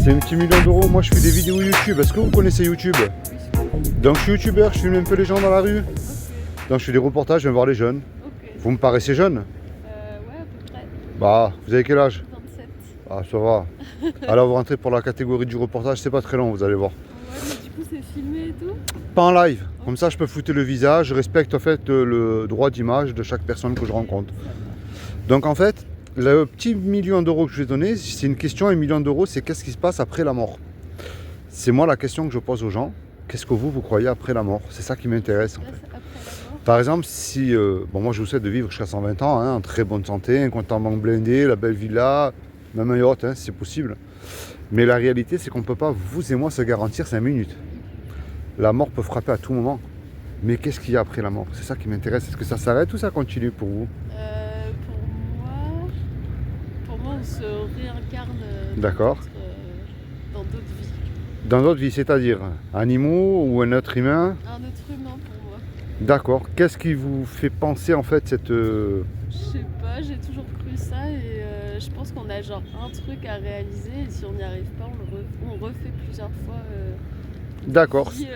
C'est un petit million d'euros. Moi, je fais des vidéos YouTube. Est-ce que vous connaissez YouTube? Donc, je suis youtubeur, je filme un peu les gens dans la rue. Donc, je fais des reportages, je viens voir les jeunes. Vous me paraissez jeune? Ouais, à peu près. Bah, vous avez quel âge? 27. Ah, ça va. Alors, vous rentrez pour la catégorie du reportage, c'est pas très long, vous allez voir. Ouais, mais du coup, c'est filmé et tout? Pas en live. Comme ça, je peux flouter le visage. Je respecte en fait le droit d'image de chaque personne que je rencontre. Donc, en fait, le petit million d'euros que je vais donner, c'est une question. 1 million d'euros, c'est qu'est-ce qui se passe après la mort? C'est moi la question que je pose aux gens. Qu'est-ce que vous croyez après la mort? C'est ça qui m'intéresse en fait. Après la mort. Par exemple, si moi je vous souhaite de vivre jusqu'à 120 ans, hein, en très bonne santé, un compte en banque blindé, la belle villa, même un yacht, hein, c'est possible. Mais la réalité, c'est qu'on ne peut pas, vous et moi, se garantir 5 minutes. La mort peut frapper à tout moment. Mais qu'est-ce qu'il y a après la mort? C'est ça qui m'intéresse. Est-ce que ça s'arrête ou ça continue pour vous? Pour moi, on se réincarne D'accord. dans d'autres vies. Dans d'autres vies, c'est-à-dire animaux ou un être humain? Un autre humain pour moi. D'accord. Qu'est-ce qui vous fait penser en fait cette... Je sais pas, j'ai toujours cru ça et je pense qu'on a genre un truc à réaliser et si on n'y arrive pas, on refait plusieurs fois. D'accord. Jusqu'à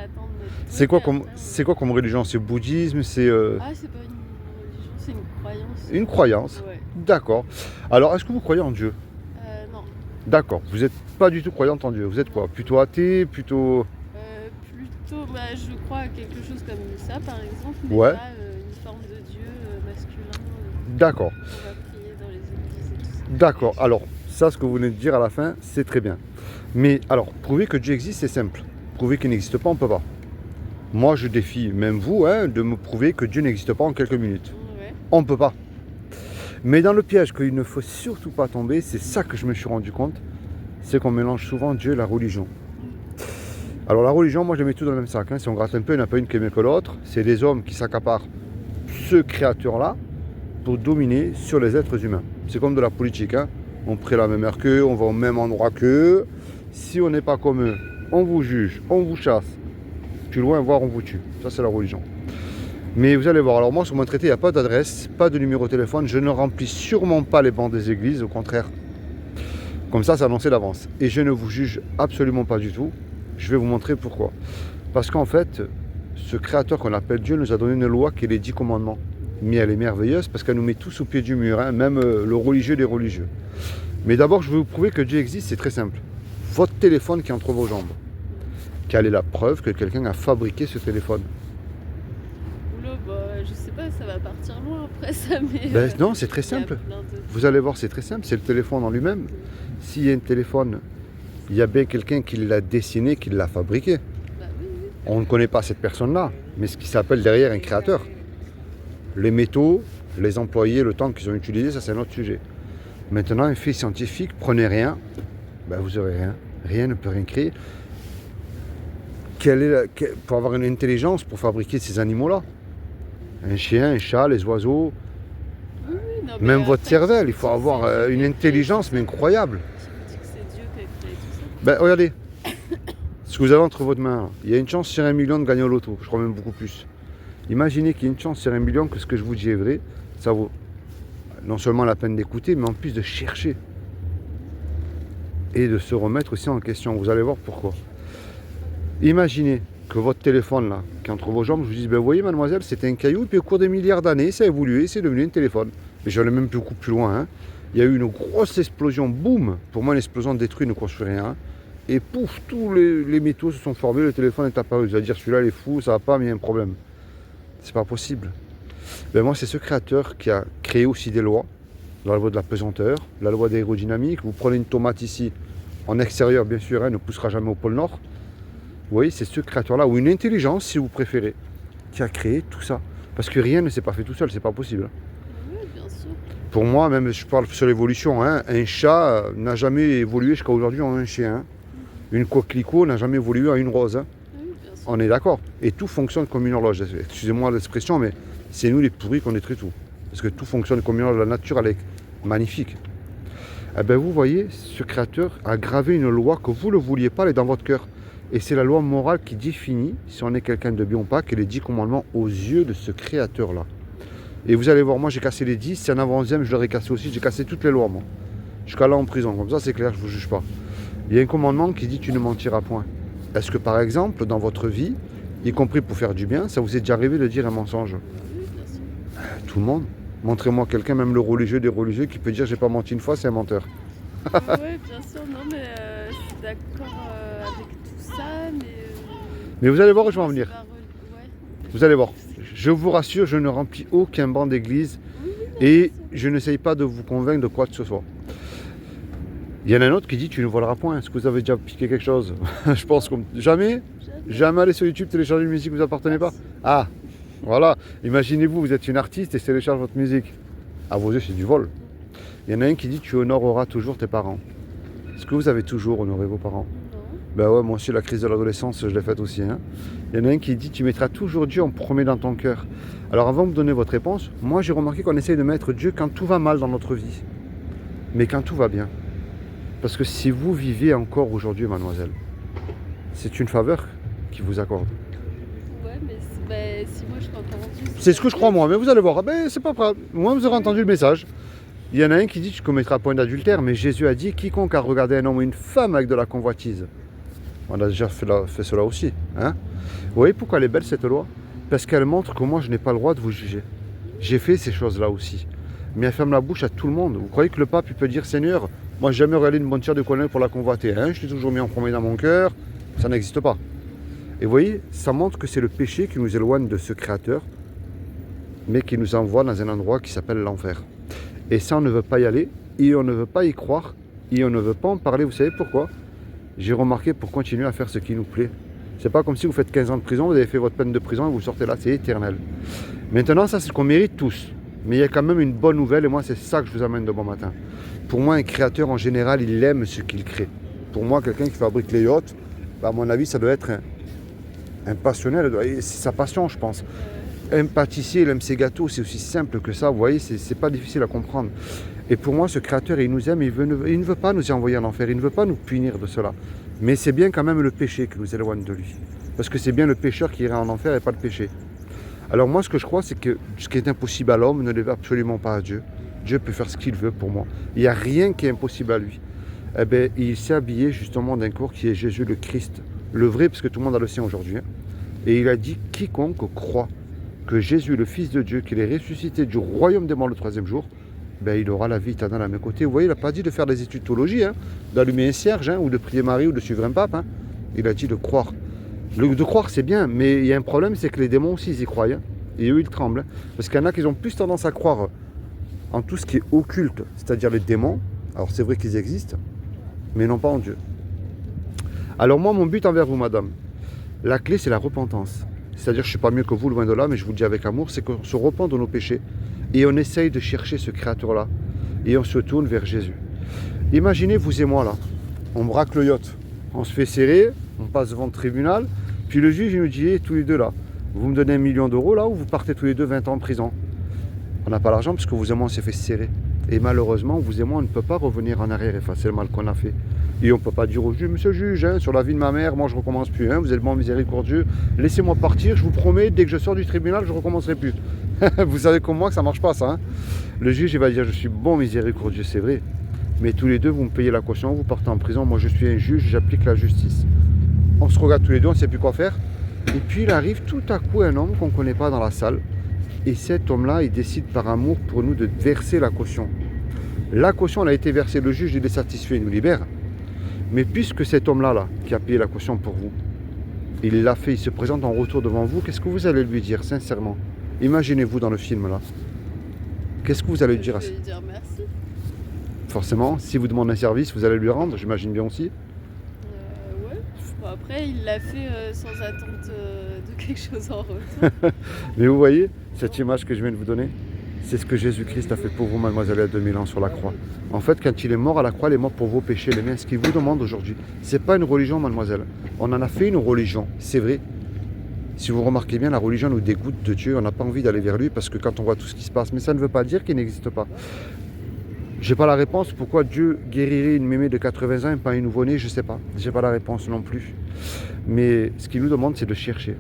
atteindre notre truc. C'est quoi comme religion? C'est bouddhisme? C'est Ah, c'est pas une religion, c'est une croyance. une croyance? Ouais. D'accord. Alors, est-ce que vous croyez en Dieu? Non. D'accord. Vous n'êtes pas du tout croyante en Dieu. Vous êtes quoi? Plutôt athée? Plutôt... Plutôt, je crois à quelque chose comme ça, par exemple, mais Ouais. pas une forme de Dieu masculin D'accord. qu'on va prier dans les églises et tout ça. D'accord. Alors, ça, ce que vous venez de dire à la fin, c'est très bien. Mais alors, prouver que Dieu existe, c'est simple. Prouver qu'il n'existe pas, on ne peut pas. Moi, je défie, même vous, hein, de me prouver que Dieu n'existe pas en quelques minutes. Ouais. On ne peut pas. Mais dans le piège qu'il ne faut surtout pas tomber, c'est ça que je me suis rendu compte, c'est qu'on mélange souvent Dieu et la religion. Alors la religion, moi je mets tout dans le même sac. Hein. Si on gratte un peu, il n'y en a pas une qui est mieux que l'autre. C'est des hommes qui s'accaparent ce créateur-là pour dominer sur les êtres humains. C'est comme de la politique. Hein. On prie la même heure qu'eux, on va au même endroit qu'eux. Si on n'est pas comme eux, on vous juge, on vous chasse. Plus loin, voire on vous tue. Ça c'est la religion. Mais vous allez voir, alors moi sur mon traité, il n'y a pas d'adresse, pas de numéro de téléphone. Je ne remplis sûrement pas les bancs des églises, au contraire. Comme ça, c'est annoncé d'avance. Et je ne vous juge absolument pas du tout. Je vais vous montrer pourquoi. Parce qu'en fait, ce créateur qu'on appelle Dieu nous a donné une loi qui est les 10 commandements. Mais elle est merveilleuse parce qu'elle nous met tous au pied du mur, hein, même le religieux des religieux. Mais d'abord, je vais vous prouver que Dieu existe, c'est très simple. Votre téléphone qui est entre vos jambes. Quelle est la preuve que quelqu'un a fabriqué ce téléphone? Oula, je sais pas, ça va partir loin après ça, mais. Non, c'est très simple. Vous allez voir, c'est très simple. C'est le téléphone en lui-même. S'il y a un téléphone, il y a bien quelqu'un qui l'a dessiné, qui l'a fabriqué. Bah oui. On ne connaît pas cette personne-là, mais ce qui s'appelle derrière un créateur. Les métaux, les employés, le temps qu'ils ont utilisé, ça c'est un autre sujet. Maintenant, un fait scientifique, prenez rien, vous aurez rien. Rien ne peut rien créer. Pour avoir une intelligence pour fabriquer ces animaux-là? Un chien, un chat, les oiseaux, Oui, non, mais même votre après, cervelle, tu il faut dis que avoir c'est Dieu une qui a créé intelligence tout mais ça. incroyable. Tu dis que c'est Dieu qui a créé tout ça. Regardez, ce que vous avez entre votre main, il y a une chance sur 1 million de gagner au loto, je crois même beaucoup plus. Imaginez qu'il y ait une chance sur 1 million que ce que je vous dis est vrai, ça vaut non seulement la peine d'écouter, mais en plus de chercher. Et de se remettre aussi en question. Vous allez voir pourquoi. Imaginez que votre téléphone là, qui est entre vos jambes, je vous dis, vous voyez mademoiselle, c'était un caillou, et puis au cours des milliards d'années, ça a évolué, c'est devenu un téléphone. Mais je vais aller même beaucoup plus loin. Hein. Il y a eu une grosse explosion, boum. Pour moi, l'explosion détruit, ne construit rien. Hein. Et pouf, tous les métaux se sont formés, le téléphone est apparu. Vous allez dire, celui-là, il est fou, ça va pas, mais il y a un problème. C'est pas possible. Moi, c'est ce créateur qui a créé aussi des lois. La loi de la pesanteur, la loi d'aérodynamique. Vous prenez une tomate ici, en extérieur, bien sûr, elle ne poussera jamais au pôle Nord. Vous voyez, c'est ce créateur-là, ou une intelligence, si vous préférez, qui a créé tout ça. Parce que rien ne s'est pas fait tout seul, c'est pas possible. Oui, bien sûr. Pour moi, même je parle sur l'évolution, hein, un chat n'a jamais évolué jusqu'à aujourd'hui en un chien. Hein. Une coquelicot n'a jamais évolué en une rose. Hein. Oui, bien sûr. On est d'accord. Et tout fonctionne comme une horloge. Excusez-moi l'expression, mais c'est nous les pourris qu'on détruit tout. Parce que tout fonctionne comme une horloge. La nature, elle est magnifique. Eh bien, vous voyez, ce créateur a gravé une loi que vous ne le vouliez pas, elle est dans votre cœur. Et c'est la loi morale qui définit si on est quelqu'un de bien ou pas, qui est les 10 commandements aux yeux de ce créateur-là. Et vous allez voir, moi j'ai cassé les 10, si en avant 11e, je l'aurais cassé aussi, j'ai cassé toutes les lois, moi. Jusqu'à là en prison, comme ça c'est clair, je ne vous juge pas. Il y a un commandement qui dit tu ne mentiras point. Est-ce que par exemple, dans votre vie, y compris pour faire du bien, ça vous est déjà arrivé de dire un mensonge? Oui, bien sûr. Tout le monde. Montrez-moi quelqu'un, même le religieux des religieux, qui peut dire j'ai pas menti une fois, c'est un menteur. Oui, bien sûr, non, mais je suis d'accord avec tout ça, Mais vous allez voir où je vais en c'est venir. pas ouais. Vous allez voir. Je vous rassure, je ne remplis aucun banc d'église Oui, oui, non, et bien sûr. je n'essaye pas de vous convaincre de quoi que ce soit. Il y en a un autre qui dit tu ne voleras point. Est-ce que vous avez déjà piqué quelque chose? Je pense que jamais, jamais aller sur YouTube télécharger une musique que vous appartenez pas. Ah, voilà. Imaginez-vous, vous êtes une artiste et télécharge votre musique. À vos yeux, c'est du vol. Il y en a un qui dit tu honoreras toujours tes parents. Est-ce que vous avez toujours honoré vos parents? Non. Ben ouais, moi aussi, la crise de l'adolescence, je l'ai faite aussi. Hein. Il y en a un qui dit tu mettras toujours Dieu en premier dans ton cœur. Alors avant de me donner votre réponse, moi j'ai remarqué qu'on essaye de mettre Dieu quand tout va mal dans notre vie. Mais quand tout va bien. Parce que si vous vivez encore aujourd'hui, mademoiselle, c'est une faveur qu'il vous accorde. Ouais, mais si moi je t'ai entendu. C'est ce que je crois moi, mais vous allez voir, ben, c'est pas grave. Moi vous aurez entendu le message. Il y en a un qui dit tu commettras point d'adultère, mais Jésus a dit quiconque a regardé un homme ou une femme avec de la convoitise. On a déjà fait cela aussi. Hein. Vous voyez pourquoi elle est belle cette loi? Parce qu'elle montre que moi je n'ai pas le droit de vous juger. J'ai fait ces choses-là aussi. Mais elle ferme la bouche à tout le monde. Vous croyez que le pape il peut dire Seigneur, moi j'ai jamais regardé une bonne chair de colonel pour la convoiter. Hein, je t'ai toujours mis en premier dans mon cœur. Ça n'existe pas. Et vous voyez, ça montre que c'est le péché qui nous éloigne de ce Créateur, mais qui nous envoie dans un endroit qui s'appelle l'enfer. Et ça, on ne veut pas y aller, et on ne veut pas y croire, et on ne veut pas en parler. Vous savez pourquoi? J'ai remarqué pour continuer à faire ce qui nous plaît. C'est pas comme si vous faites 15 ans de prison, vous avez fait votre peine de prison et vous sortez là, c'est éternel. Maintenant, ça c'est ce qu'on mérite tous. Mais il y a quand même une bonne nouvelle et moi c'est ça que je vous amène de bon matin. Pour moi, un créateur en général, il aime ce qu'il crée. Pour moi, quelqu'un qui fabrique les yachts, à mon avis, ça doit être un passionné, c'est sa passion, je pense. Un pâtissier, il aime ses gâteaux, c'est aussi simple que ça, vous voyez, c'est pas difficile à comprendre. Et pour moi, ce créateur, il nous aime, il ne veut pas nous envoyer en enfer, il ne veut pas nous punir de cela. Mais c'est bien quand même le péché qui nous éloigne de lui. Parce que c'est bien le pécheur qui ira en enfer et pas le péché. Alors moi, ce que je crois, c'est que ce qui est impossible à l'homme ne l'est absolument pas à Dieu. Dieu peut faire ce qu'il veut pour moi. Il n'y a rien qui est impossible à lui. Eh bien, il s'est habillé justement d'un corps qui est Jésus le Christ. Le vrai, parce que tout le monde a le sien aujourd'hui. Hein. Et il a dit, quiconque croit que Jésus, le Fils de Dieu, qu'il est ressuscité du royaume des morts le troisième jour, ben, il aura la vie éternelle à mes côtés. Vous voyez, il n'a pas dit de faire des études de théologie, hein, d'allumer un cierge, hein, ou de prier Marie, ou de suivre un pape. Hein. Il a dit de croire. De croire, c'est bien, mais il y a un problème, c'est que les démons aussi, ils y croient. Hein, et eux, ils tremblent. Hein, parce qu'il y en a qui ont plus tendance à croire en tout ce qui est occulte, c'est-à-dire les démons. Alors c'est vrai qu'ils existent, mais non pas en Dieu. Alors moi, mon but envers vous, madame, la clé, c'est la repentance. C'est-à-dire, je ne suis pas mieux que vous, loin de là, mais je vous le dis avec amour, c'est qu'on se repent de nos péchés et on essaye de chercher ce Créateur-là et on se tourne vers Jésus. Imaginez, vous et moi, là, on braque le yacht, on se fait serrer, on passe devant le tribunal, puis le juge, il nous dit, tous les deux là, vous me donnez 1 million d'euros là ou vous partez tous les deux 20 ans en prison? On n'a pas l'argent parce que vous et moi, on s'est fait serrer. Et malheureusement, vous et moi, on ne peut pas revenir en arrière et effacer le mal qu'on a fait. Et on ne peut pas dire au juge, monsieur le juge, hein, sur la vie de ma mère, moi je ne recommence plus, hein, vous êtes bon miséricordieux, laissez-moi partir, je vous promets, dès que je sors du tribunal, je ne recommencerai plus. Vous savez comme moi que ça ne marche pas ça. Hein. Le juge, il va dire, je suis bon miséricordieux, c'est vrai, mais tous les deux, vous me payez la caution, vous partez en prison, moi je suis un juge, j'applique la justice. On se regarde tous les deux, on ne sait plus quoi faire. Et puis il arrive tout à coup un homme qu'on ne connaît pas dans la salle. Et cet homme-là, il décide par amour pour nous de verser la caution. La caution, elle a été versée, le juge, il est satisfait, il nous libère. Mais puisque cet homme-là, qui a payé la caution pour vous, il l'a fait, il se présente en retour devant vous, qu'est-ce que vous allez lui dire, sincèrement? Imaginez-vous dans le film, là. Qu'est-ce que vous allez lui dire à ça? Je vais lui dire merci. Forcément, si vous demandez un service, vous allez lui rendre, j'imagine bien aussi. Ouais. Bon, après, il l'a fait sans attente de quelque chose en retour. Mais vous voyez, cette image que je viens de vous donner, c'est ce que Jésus-Christ a fait pour vous, mademoiselle, il y a 2000 ans sur la croix. En fait, quand il est mort à la croix, il est mort pour vos péchés, les miens. Ce qu'il vous demande aujourd'hui, c'est pas une religion, mademoiselle. On en a fait une religion, c'est vrai. Si vous remarquez bien, la religion nous dégoûte de Dieu. On n'a pas envie d'aller vers lui parce que quand on voit tout ce qui se passe, mais ça ne veut pas dire qu'il n'existe pas. J'ai pas la réponse pourquoi Dieu guérirait une mémé de 80 ans et pas un nouveau-né, je sais pas. J'ai pas la réponse non plus. Mais ce qu'il nous demande, c'est de chercher.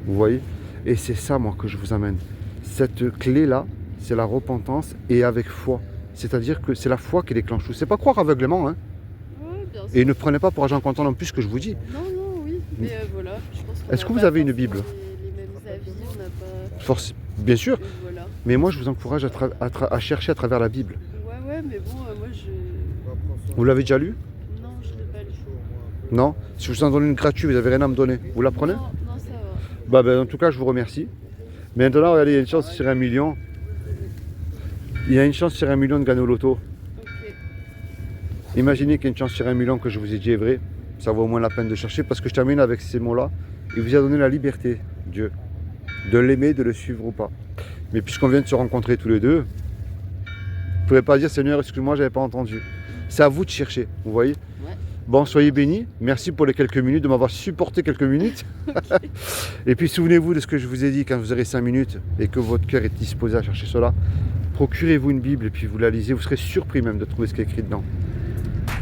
Vous voyez? Et c'est ça, moi, que je vous amène. Cette clé-là, c'est la repentance et avec foi. C'est-à-dire que c'est la foi qui déclenche tout. C'est pas croire aveuglément, hein. Ouais, bien sûr. Et ne prenez pas pour argent comptant non plus ce que je vous dis. Non, non, oui. Mais voilà, je pense qu'on Est-ce n'a que vous pas avez une forcément Bible? les mêmes avis, on n'a pas. Bien sûr, Et voilà. mais moi je vous encourage à chercher à travers la Bible. Ouais, mais bon, moi je. Vous l'avez déjà lu? Non, je l'ai pas lu. Non? Si je vous en donne une gratuite, vous n'avez rien à me donner. Vous la prenez? Non, non, ça va. En tout cas, je vous remercie. Maintenant, regardez, il y a une chance sur 1 million. Il y a une chance sur 1 million de gagner au loto. Ok. Imaginez qu'il y a une chance sur 1 million que je vous ai dit est vrai. Ça vaut au moins la peine de chercher parce que je termine avec ces mots-là. Il vous a donné la liberté, Dieu, de l'aimer, de le suivre ou pas. Mais puisqu'on vient de se rencontrer tous les deux, vous ne pouvez pas dire Seigneur, excuse-moi, j'avais pas entendu. C'est à vous de chercher, vous voyez. Ouais. Bon, soyez bénis. Merci pour les quelques minutes, de m'avoir supporté quelques minutes. Et puis souvenez-vous de ce que je vous ai dit quand vous aurez 5 minutes et que votre cœur est disposé à chercher cela. Procurez-vous une Bible et puis vous la lisez. Vous serez surpris même de trouver ce qui est écrit dedans.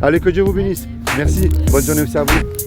Allez, que Dieu vous bénisse. Merci. Bonne journée aussi à vous.